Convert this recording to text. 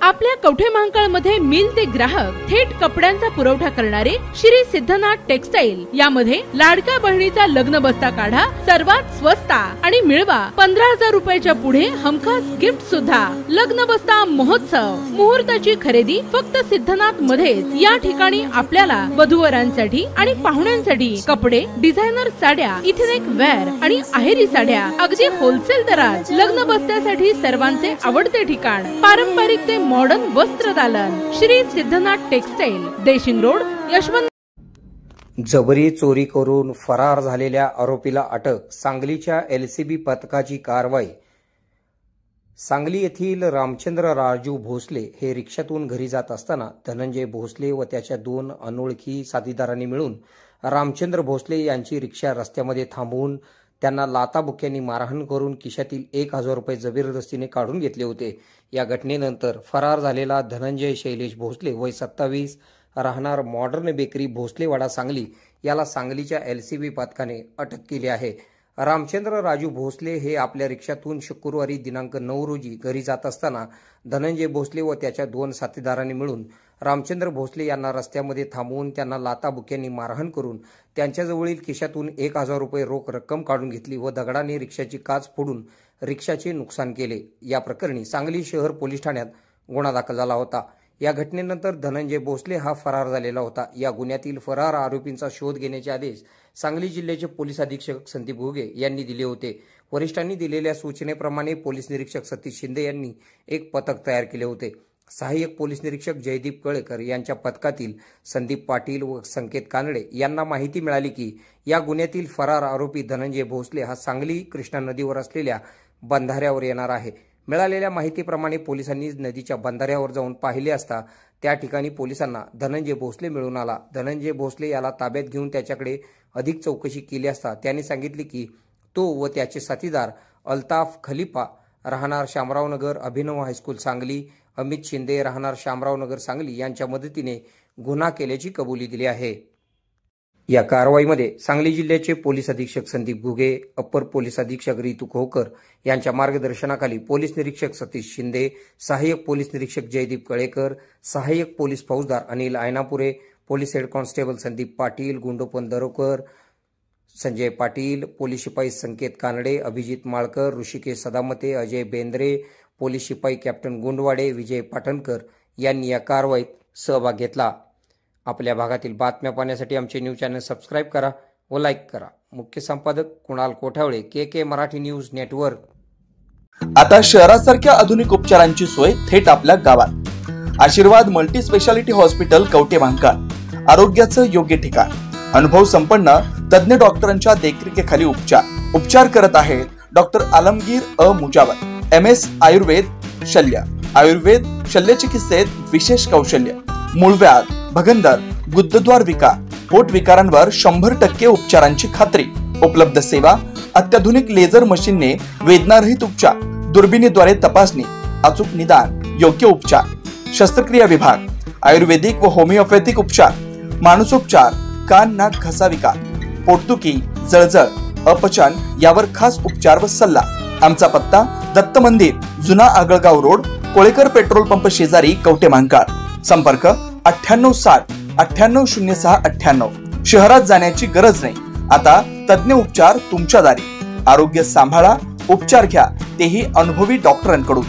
आपल्या कवठे महांकाळमध्ये मिल ते ग्राहक थेट कपड्यांचा पुरवठा करणारे श्री सिद्धनाथ टेक्सटाईल यामध्ये लाडक्या बहिणीचा लग्न बस्ता काढा, सर्वात स्वस्त आणि मिळवा 15,000 रुपयाच्या पुढे हमखास गिफ्ट सुद्धा। लग्न बस्ता महोत्सव, मुहूर्ताची खरेदी फक्त सिद्धनाथ मध्येच। या ठिकाणी आपल्याला वधूवरांसाठी आणि पाहुण्यांसाठी कपडे, डिझायनर साड्या, इथनिक वेअर आणि आहेरी साड्या अगदी होलसेल दरात। लग्न बस्त्यासाठी सर्वांचे आवडते ठिकाण, पारंपरिक ते मॉडर्न वस्त्रदालन, श्री सिद्धनाथ टेक्सटाईल, देशिंग रोड, यशवंत। जबरी चोरी करून फरार झालेल्या आरोपीला अटक, सांगलीच्या एलसीबी पथकाची कारवाई। सांगली येथील रामचंद्र राजू भोसले हे रिक्षातून घरी जात असताना धनंजय भोसले व त्याच्या 2 अनोळखी साथीदारांनी मिळून रामचंद्र भोसले यांची रिक्षा रस्त्यामध्ये थांबवून त्यांना लाथाबुक्क्यांनी मारहाण करून खिशातील 1,000 रुपये जबरदस्तीने काढून घेतले होते। या घटनेनंतर फरार झालेला धनंजय शैलेश भोसले वय 27 राहणार मॉडर्न बेकरी भोसलेवाडा सांगली याला सांगलीच्या एलसीबी पथकाने अटक केली आहे। रामचंद्र राजू भोसले हे आपल्या रिक्षातून शुक्रवारी दिनांक 9 रोजी घरी जात असताना धनंजय भोसले व त्याच्या 2 साथीदारांनी मिळून रामचंद्र भोसले यांना रस्त्यामध्ये थांबवून त्यांना लाथाबुक्क्यांनी मारहाण करून त्यांच्याजवळील खिशातून 1,000 रुपये रोख रक्कम काढून घेतली व दगडाने रिक्षाची काच फोडून रिक्षाचे नुकसान केले। या प्रकरणी सांगली शहर पोलीस ठाण्यात गुन्हा दाखल झाला होता। या घटनेनंतर धनंजय भोसले हा फरार झालेला होता। या गुन्ह्यातील फरार आरोपींचा शोध घेण्याचे आदेश सांगली जिल्ह्याचे पोलीस अधीक्षक संदीप घुगे यांनी दिले होते। वरिष्ठांनी दिलेल्या सूचनेप्रमाणे पोलीस निरीक्षक सतीश शिंदे यांनी एक पथक तयार केले होते। सहाय्यक पोलीस निरीक्षक जयदीप कळेकर यांच्या पथकातील संदीप पाटील व संकेत कानडे यांना माहिती मिळाली की या गुन्ह्यातील फरार आरोपी धनंजय भोसले हा सांगली कृष्णा नदीवर असलेल्या बंधाऱ्यावर येणार आहे। मिळालेल्या माहितीप्रमाणे पोलिसांनी नदीच्या बंधाऱ्यावर जाऊन पाहिले असता त्या ठिकाणी पोलिसांना धनंजय भोसले मिळून आला। धनंजय भोसले याला ताब्यात घेऊन त्याच्याकडे अधिक चौकशी केली असता त्याने सांगितले की तो व त्याचे साथीदार अल्ताफ खलिफा राहणार शामराव नगर अभिनव हायस्कूल सांगली, अमित शिंदे राहणार शामराव नगर सांगली यांच्या मदतीने गुन्हा केल्याची कबुली दिली आहे। या कारवाईमध्ये सांगली जिल्ह्याचे पोलीस अधीक्षक संदीप घुगे, अप्पर पोलीस अधीक्षक रितू खोकर यांच्या मार्गदर्शनाखाली पोलीस निरीक्षक सतीश शिंदे, सहाय्यक पोलीस निरीक्षक जयदीप कळेकर, सहाय्यक पोलीस फौजदार Anil Aynapure, police head constable Sandeep Patil, Gundopan Darokar Sanjay Patil, police शिपाई संकेत कानडे, अभिजित माळकर, ऋषिकेश सदामते, अजय बेंद्रे, पोलीस शिपाई कॅप्टन गुंडवाडे, विजय पाटणकर यांनी या कारवाईत सहभाग घेतला। आपल्या भागातील बातम्या पाहण्यासाठी आमचे न्यूज चॅनल सबस्क्राइब करा व लाईक करा। मुख्य संपादक कुणाल कोठावळे, के मराठी न्यूज नेटवर्क। आता शहरासारख्या आधुनिक उपचारांची सोय थेट आपल्या गावात। आशीर्वाद multi speciality hospital Kavathe Mahankal, आरोग्याचं योग्य ठिकाण। अनुभव संपन्न तज्ञ डॉक्टरांच्या देखरेखीखाली उपचार करत आहेत डॉक्टर आलमगीर अ मुजावर, MS आयुर्वेद शल्य, आयुर्वेद शल्य चिकित्सेत विशेष कौशल्य, मूळव्याध, भगंदर, गुदद्वार विकार, पोट विकारांवर 100% उपचारांची खात्री। उपलब्ध सेवा, अत्याधुनिक लेझर मशीनने वेदनारहित उपचार, दुर्बिणीद्वारे तपासणी, अचूक निदान, योग्य उपचार, शस्त्रक्रिया विभाग, आयुर्वेदिक व होमिओपॅथिक उपचार, मानसोपचार, कान नाक घसा विकार, पोटदुखी, जळजळ, अपचन यावर खास उपचार व सल्ला। आमचा पत्ता दत्त मंदिर, जुना Agalgaon road, Kolekar petrol pump शेजारी, कवठे महांकाळ। संपर्क 9860 9806 98। शहरात जाण्याची गरज नाही, आता तज्ञ उपचार तुमच्या दारी। आरोग्य सांभाळा, उपचार घ्या, तेही अनुभवी डॉक्टरांकडून।